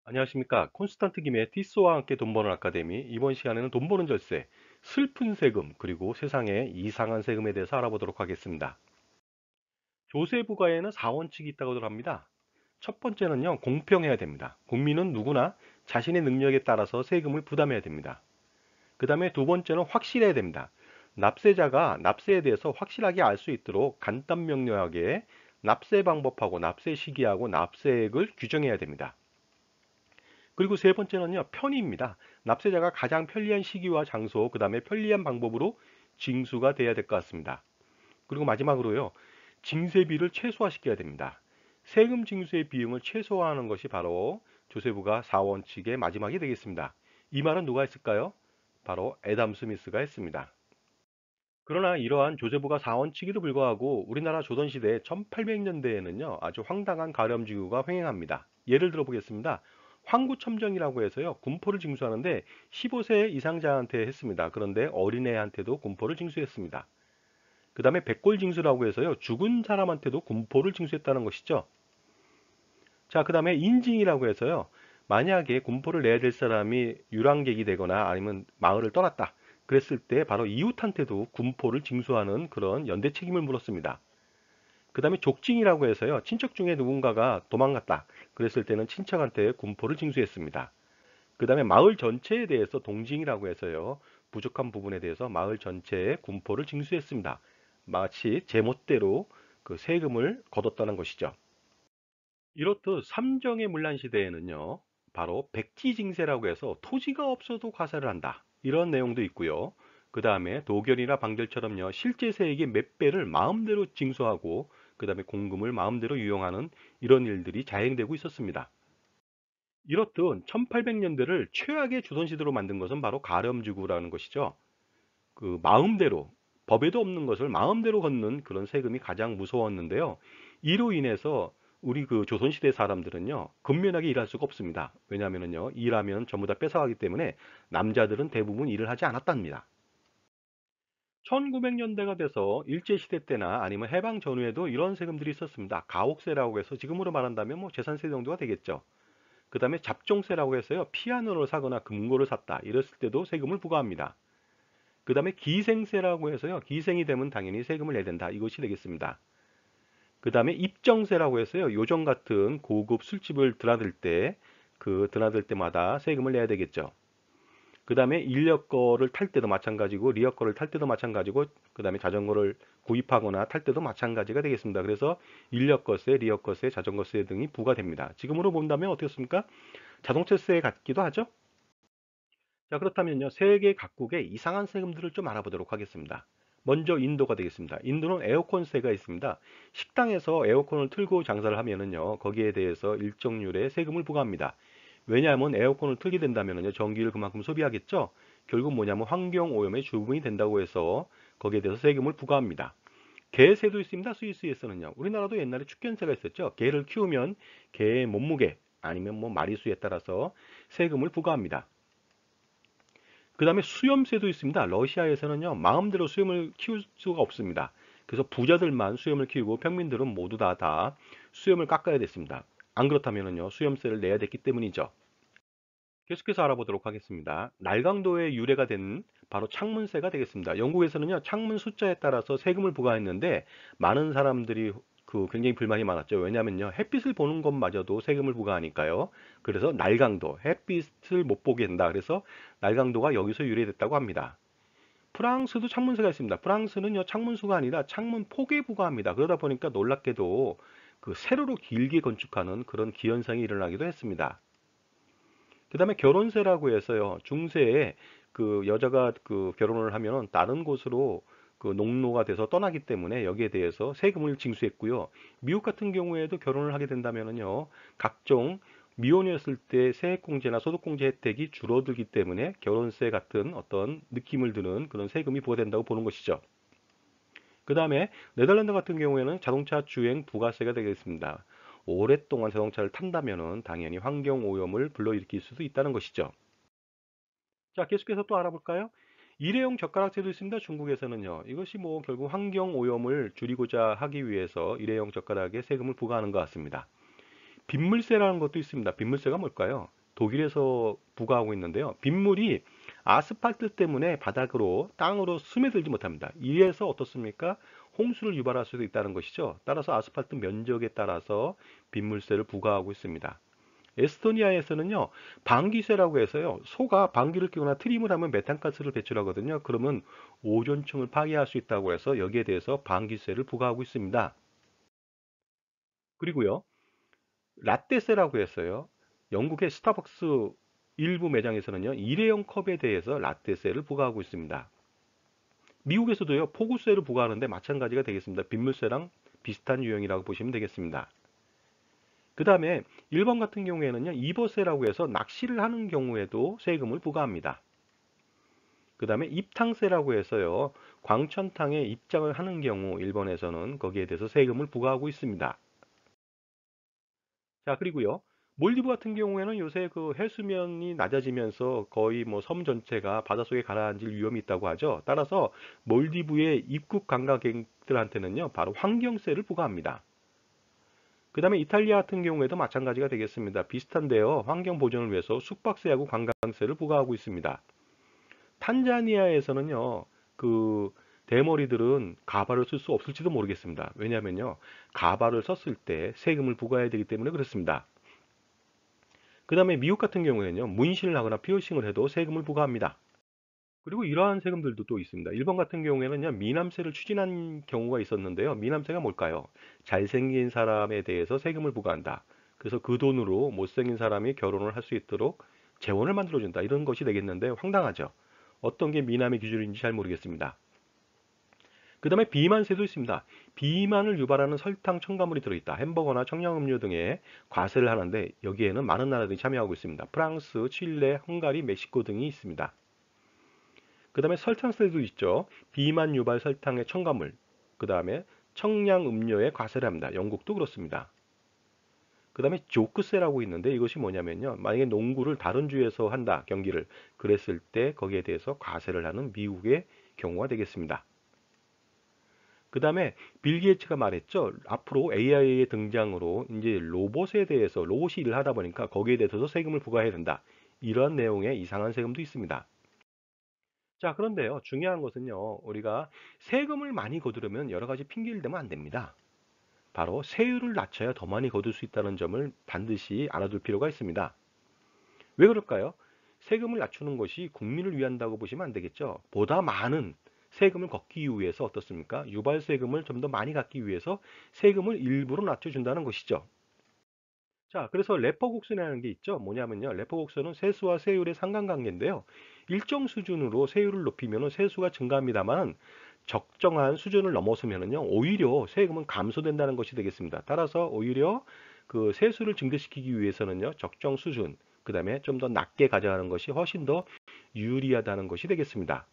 안녕하십니까. 콘스탄트 김의 티스와 함께 돈 버는 아카데미. 이번 시간에는 돈 버는 절세, 슬픈 세금, 그리고 세상의 이상한 세금에 대해서 알아보도록 하겠습니다. 조세 부과에는 4원칙이 있다고들 합니다. 첫 번째는요, 공평해야 됩니다. 국민은 누구나 자신의 능력에 따라서 세금을 부담해야 됩니다. 그 다음에 두 번째는 확실해야 됩니다. 납세자가 납세에 대해서 확실하게 알 수 있도록 간단 명료하게 납세 방법하고 납세 시기하고 납세액을 규정해야 됩니다. 그리고 세 번째는요, 편의입니다. 납세자가 가장 편리한 시기와 장소, 그 다음에 편리한 방법으로 징수가 돼야 될 것 같습니다. 그리고 마지막으로요, 징세비를 최소화시켜야 됩니다. 세금 징수의 비용을 최소화하는 것이 바로 조세부가 4원칙의 마지막이 되겠습니다. 이 말은 누가 했을까요? 바로 애담 스미스가 했습니다. 그러나 이러한 조세부가 4원칙에도 불구하고 우리나라 조선시대 1800년대에는요, 아주 황당한 가렴지구가 횡행합니다. 예를 들어 보겠습니다. 황구첨정이라고 해서요, 군포를 징수하는데 15세 이상자한테 했습니다. 그런데 어린애한테도 군포를 징수했습니다. 그 다음에 백골징수라고 해서요, 죽은 사람한테도 군포를 징수했다는 것이죠. 자, 그 다음에 인징이라고 해서요, 만약에 군포를 내야 될 사람이 유랑객이 되거나 아니면 마을을 떠났다. 그랬을 때 바로 이웃한테도 군포를 징수하는 그런 연대 책임을 물었습니다. 그 다음에 족징이라고 해서요, 친척 중에 누군가가 도망갔다. 그랬을 때는 친척한테 군포를 징수했습니다. 그 다음에 마을 전체에 대해서 동징이라고 해서요, 부족한 부분에 대해서 마을 전체에 군포를 징수했습니다. 마치 제멋대로 그 세금을 거뒀다는 것이죠. 이렇듯 삼정의 문란 시대에는요, 바로 백지징세라고 해서 토지가 없어도 과세를 한다. 이런 내용도 있고요. 그 다음에 도결이나 방결처럼요, 실제 세액의 몇 배를 마음대로 징수하고, 그 다음에 공금을 마음대로 유용하는 이런 일들이 자행되고 있었습니다. 이렇듯 1800년대를 최악의 조선시대로 만든 것은 바로 가렴주구라는 것이죠. 그 마음대로, 법에도 없는 것을 마음대로 걷는 그런 세금이 가장 무서웠는데요. 이로 인해서 우리 그 조선시대 사람들은요, 근면하게 일할 수가 없습니다. 왜냐하면요, 일하면 전부 다 뺏어가기 때문에 남자들은 대부분 일을 하지 않았답니다. 1900년대가 돼서 일제시대 때나 아니면 해방 전후에도 이런 세금들이 있었습니다. 가옥세라고 해서 지금으로 말한다면 뭐 재산세 정도가 되겠죠. 그 다음에 잡종세라고 해서요, 피아노를 사거나 금고를 샀다. 이랬을 때도 세금을 부과합니다. 그 다음에 기생세라고 해서요, 기생이 되면 당연히 세금을 내야 된다. 이것이 되겠습니다. 그 다음에 입정세라고 해서요, 요정 같은 고급 술집을 드나들 때, 그 드나들 때마다 세금을 내야 되겠죠. 그 다음에 인력거를 탈 때도 마찬가지고, 리어거를 탈 때도 마찬가지고, 그 다음에 자전거를 구입하거나 탈 때도 마찬가지가 되겠습니다. 그래서 인력거세, 리어거세, 자전거세 등이 부과됩니다. 지금으로 본다면 어떻습니까? 자동차세 같기도 하죠? 자, 그렇다면요, 세계 각국의 이상한 세금들을 좀 알아보도록 하겠습니다. 먼저 인도가 되겠습니다. 인도는 에어컨세가 있습니다. 식당에서 에어컨을 틀고 장사를 하면은요, 거기에 대해서 일정률의 세금을 부과합니다. 왜냐하면 에어컨을 틀게 된다면은요, 전기를 그만큼 소비하겠죠? 결국 뭐냐면 환경 오염의 주범이 된다고 해서 거기에 대해서 세금을 부과합니다. 개세도 있습니다. 스위스에서는요. 우리나라도 옛날에 축견세가 있었죠. 개를 키우면 개의 몸무게 아니면 뭐 마리수에 따라서 세금을 부과합니다. 그 다음에 수염새도 있습니다. 러시아에서는요, 마음대로 수염을 키울 수가 없습니다. 그래서 부자들만 수염을 키우고 평민들은 모두 다 수염을 깎아야 됐습니다. 안 그렇다면요, 수염세를 내야 됐기 때문이죠. 계속해서 알아보도록 하겠습니다. 날강도의 유래가 된 바로 창문세가 되겠습니다. 영국에서는요, 창문 숫자에 따라서 세금을 부과했는데 많은 사람들이 그 굉장히 불만이 많았죠. 왜냐하면요, 햇빛을 보는 것마저도 세금을 부과하니까요. 그래서 날강도, 햇빛을 못 보게 된다. 그래서 날강도가 여기서 유래됐다고 합니다. 프랑스도 창문세가 있습니다. 프랑스는요, 창문수가 아니라 창문 폭에 부과합니다. 그러다 보니까 놀랍게도 그 세로로 길게 건축하는 그런 기현상이 일어나기도 했습니다. 그 다음에 결혼세라고 해서요, 중세에 그 여자가 그 결혼을 하면 다른 곳으로 그 농노가 돼서 떠나기 때문에 여기에 대해서 세금을 징수했고요. 미국 같은 경우에도 결혼을 하게 된다면은요, 각종 미혼이었을 때 세액공제나 소득공제 혜택이 줄어들기 때문에 결혼세 같은 어떤 느낌을 드는 그런 세금이 부과된다고 보는 것이죠. 그 다음에 네덜란드 같은 경우에는 자동차 주행 부가세가 되겠습니다. 오랫동안 자동차를 탄다면은 당연히 환경 오염을 불러일으킬 수도 있다는 것이죠. 자, 계속해서 또 알아볼까요? 일회용 젓가락제도 있습니다. 중국에서는요. 이것이 뭐 결국 환경 오염을 줄이고자 하기 위해서 일회용 젓가락에 세금을 부과하는 것 같습니다. 빗물세라는 것도 있습니다. 빗물세가 뭘까요? 독일에서 부과하고 있는데요. 빗물이 아스팔트 때문에 바닥으로 땅으로 스며들지 못합니다. 이래서 어떻습니까? 홍수를 유발할 수도 있다는 것이죠. 따라서 아스팔트 면적에 따라서 빗물세를 부과하고 있습니다. 에스토니아에서는요, 방귀세라고 해서요, 소가 방귀를 뀌거나 트림을 하면 메탄가스를 배출하거든요. 그러면 오존층을 파괴할 수 있다고 해서 여기에 대해서 방귀세를 부과하고 있습니다. 그리고요, 라떼세라고 했어요. 영국의 스타벅스 일부 매장에서는요, 일회용 컵에 대해서 라떼세를 부과하고 있습니다. 미국에서도요, 포구세를 부과하는데 마찬가지가 되겠습니다. 빗물세랑 비슷한 유형이라고 보시면 되겠습니다. 그 다음에 일본 같은 경우에는요, 이버세라고 해서 낚시를 하는 경우에도 세금을 부과합니다. 그 다음에 입탕세라고 해서요, 광천탕에 입장을 하는 경우 일본에서는 거기에 대해서 세금을 부과하고 있습니다. 자, 그리고요. 몰디브 같은 경우에는 요새 그 해수면이 낮아지면서 거의 뭐 섬 전체가 바닷속에 가라앉을 위험이 있다고 하죠. 따라서 몰디브의 입국 관광객들한테는요, 바로 환경세를 부과합니다. 그 다음에 이탈리아 같은 경우에도 마찬가지가 되겠습니다. 비슷한데요. 환경 보존을 위해서 숙박세하고 관광세를 부과하고 있습니다. 탄자니아에서는요, 그 대머리들은 가발을 쓸 수 없을지도 모르겠습니다. 왜냐하면요, 가발을 썼을 때 세금을 부과해야 되기 때문에 그렇습니다. 그 다음에 미국 같은 경우에는요, 문신을 하거나 피어싱을 해도 세금을 부과합니다. 그리고 이러한 세금들도 또 있습니다. 일본 같은 경우에는요, 미남세를 추진한 경우가 있었는데요. 미남세가 뭘까요? 잘생긴 사람에 대해서 세금을 부과한다. 그래서 그 돈으로 못생긴 사람이 결혼을 할 수 있도록 재원을 만들어준다. 이런 것이 되겠는데 황당하죠. 어떤 게 미남의 기준인지 잘 모르겠습니다. 그 다음에 비만세도 있습니다. 비만을 유발하는 설탕 첨가물이 들어있다. 햄버거나 청량음료 등에 과세를 하는데 여기에는 많은 나라들이 참여하고 있습니다. 프랑스, 칠레, 헝가리, 멕시코 등이 있습니다. 그 다음에 설탕세도 있죠. 비만 유발 설탕의 첨가물. 그 다음에 청량음료에 과세를 합니다. 영국도 그렇습니다. 그 다음에 조크세라고 있는데 이것이 뭐냐면요. 만약에 농구를 다른 주에서 한다, 경기를. 그랬을 때 거기에 대해서 과세를 하는 미국의 경우가 되겠습니다. 그 다음에 빌 게이츠가 말했죠. 앞으로 AI의 등장으로 이제 로봇에 대해서 로봇이 일을 하다 보니까 거기에 대해서도 세금을 부과해야 된다. 이런 내용의 이상한 세금도 있습니다. 자, 그런데요. 중요한 것은요. 우리가 세금을 많이 거두려면 여러 가지 핑계를 대면 안 됩니다. 바로 세율을 낮춰야 더 많이 거둘 수 있다는 점을 반드시 알아둘 필요가 있습니다. 왜 그럴까요? 세금을 낮추는 것이 국민을 위한다고 보시면 안 되겠죠. 보다 많은 세금을 걷기 위해서 어떻습니까? 유발 세금을 좀 더 많이 걷기 위해서 세금을 일부러 낮춰준다는 것이죠. 자, 그래서 레퍼곡선이라는 게 있죠. 뭐냐면요. 레퍼곡선은 세수와 세율의 상관관계인데요. 일정 수준으로 세율을 높이면 세수가 증가합니다만 적정한 수준을 넘어서면은요. 오히려 세금은 감소된다는 것이 되겠습니다. 따라서 오히려 그 세수를 증대시키기 위해서는요. 적정 수준, 그다음에 좀 더 낮게 가져가는 것이 훨씬 더 유리하다는 것이 되겠습니다.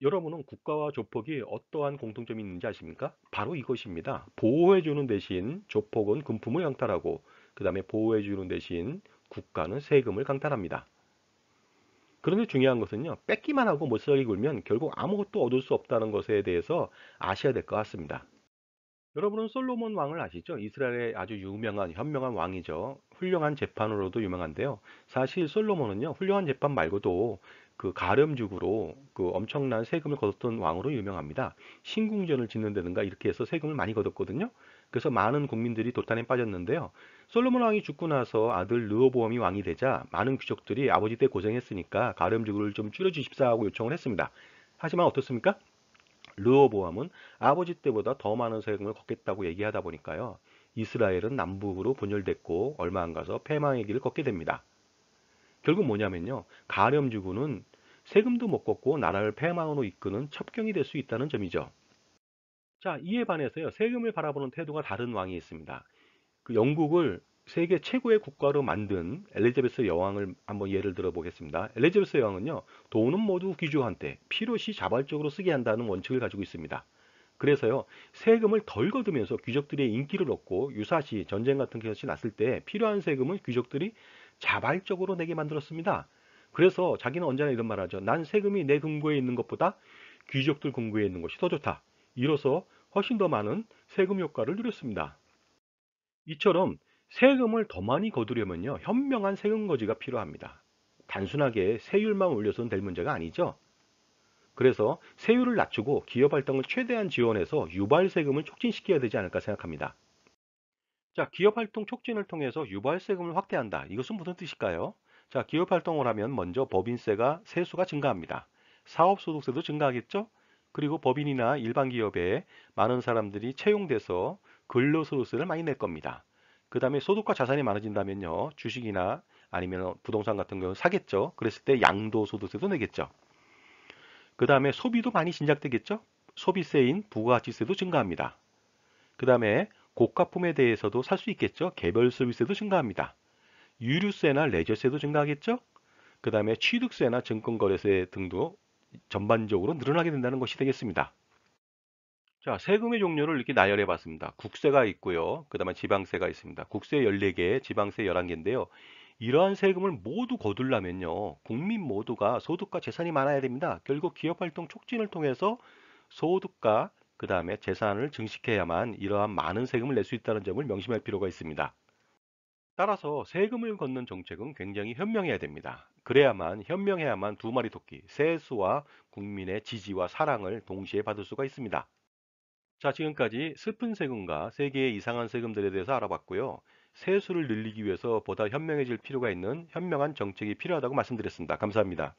여러분은 국가와 조폭이 어떠한 공통점이 있는지 아십니까? 바로 이것입니다. 보호해주는 대신 조폭은 금품을 강탈하고 그 다음에 보호해주는 대신 국가는 세금을 강탈합니다. 그런데 중요한 것은요. 뺏기만 하고 못살게 굴면 결국 아무것도 얻을 수 없다는 것에 대해서 아셔야 될 것 같습니다. 여러분은 솔로몬 왕을 아시죠? 이스라엘의 아주 유명한 현명한 왕이죠. 훌륭한 재판으로도 유명한데요. 사실 솔로몬은요. 훌륭한 재판 말고도 그 가렴주구로 그 엄청난 세금을 거뒀던 왕으로 유명합니다. 신궁전을 짓는다든가 이렇게 해서 세금을 많이 거뒀거든요. 그래서 많은 국민들이 도탄에 빠졌는데요. 솔로몬 왕이 죽고 나서 아들 르호보암이 왕이 되자 많은 귀족들이 아버지 때 고생했으니까 가렴주구를 좀 줄여주십사 하고 요청을 했습니다. 하지만 어떻습니까? 르호보암은 아버지 때보다 더 많은 세금을 걷겠다고 얘기하다 보니까요. 이스라엘은 남북으로 분열됐고 얼마 안 가서 패망의 길을 걷게 됩니다. 결국 뭐냐면요. 가렴주구는 세금도 못 걷고 나라를 패망으로 이끄는 첩경이 될 수 있다는 점이죠. 자, 이에 반해서요. 세금을 바라보는 태도가 다른 왕이 있습니다. 그 영국을 세계 최고의 국가로 만든 엘리자베스 여왕을 한번 예를 들어 보겠습니다. 엘리자베스 여왕은요, 돈은 모두 귀족한테 필요시 자발적으로 쓰게 한다는 원칙을 가지고 있습니다. 그래서요, 세금을 덜 거두면서 귀족들의 인기를 얻고 유사시 전쟁 같은 것이 났을 때 필요한 세금을 귀족들이 자발적으로 내게 만들었습니다. 그래서 자기는 언제나 이런 말을 하죠. 난 세금이 내 금고에 있는 것보다 귀족들 금고에 있는 것이 더 좋다. 이로써 훨씬 더 많은 세금 효과를 누렸습니다. 이처럼 세금을 더 많이 거두려면요, 현명한 세금 거지가 필요합니다. 단순하게 세율만 올려서는 될 문제가 아니죠. 그래서 세율을 낮추고 기업 활동을 최대한 지원해서 유발 세금을 촉진시켜야 되지 않을까 생각합니다. 자, 기업 활동 촉진을 통해서 유발 세금을 확대한다. 이것은 무슨 뜻일까요? 자, 기업 활동을 하면 먼저 법인세가 세수가 증가합니다. 사업소득세도 증가하겠죠? 그리고 법인이나 일반 기업에 많은 사람들이 채용돼서 근로소득세를 많이 낼 겁니다. 그 다음에 소득과 자산이 많아진다면요, 주식이나 아니면 부동산 같은 경우 사겠죠? 그랬을 때 양도소득세도 내겠죠. 그 다음에 소비도 많이 진작되겠죠? 소비세인 부가가치세도 증가합니다. 그 다음에 고가품에 대해서도 살 수 있겠죠? 개별 서비스도 증가합니다. 유류세나 레저세도 증가하겠죠? 그 다음에 취득세나 증권거래세 등도 전반적으로 늘어나게 된다는 것이 되겠습니다. 자, 세금의 종류를 이렇게 나열해 봤습니다. 국세가 있고요. 그 다음에 지방세가 있습니다. 국세 14개, 지방세 11개인데요. 이러한 세금을 모두 거두려면요, 국민 모두가 소득과 재산이 많아야 됩니다. 결국 기업활동 촉진을 통해서 소득과 그 다음에 재산을 증식해야만 이러한 많은 세금을 낼 수 있다는 점을 명심할 필요가 있습니다. 따라서 세금을 걷는 정책은 굉장히 현명해야 됩니다. 그래야만, 현명해야만 두 마리 토끼, 세수와 국민의 지지와 사랑을 동시에 받을 수가 있습니다. 자, 지금까지 슬픈 세금과 세계의 이상한 세금들에 대해서 알아봤고요. 세수를 늘리기 위해서 보다 현명해질 필요가 있는 현명한 정책이 필요하다고 말씀드렸습니다. 감사합니다.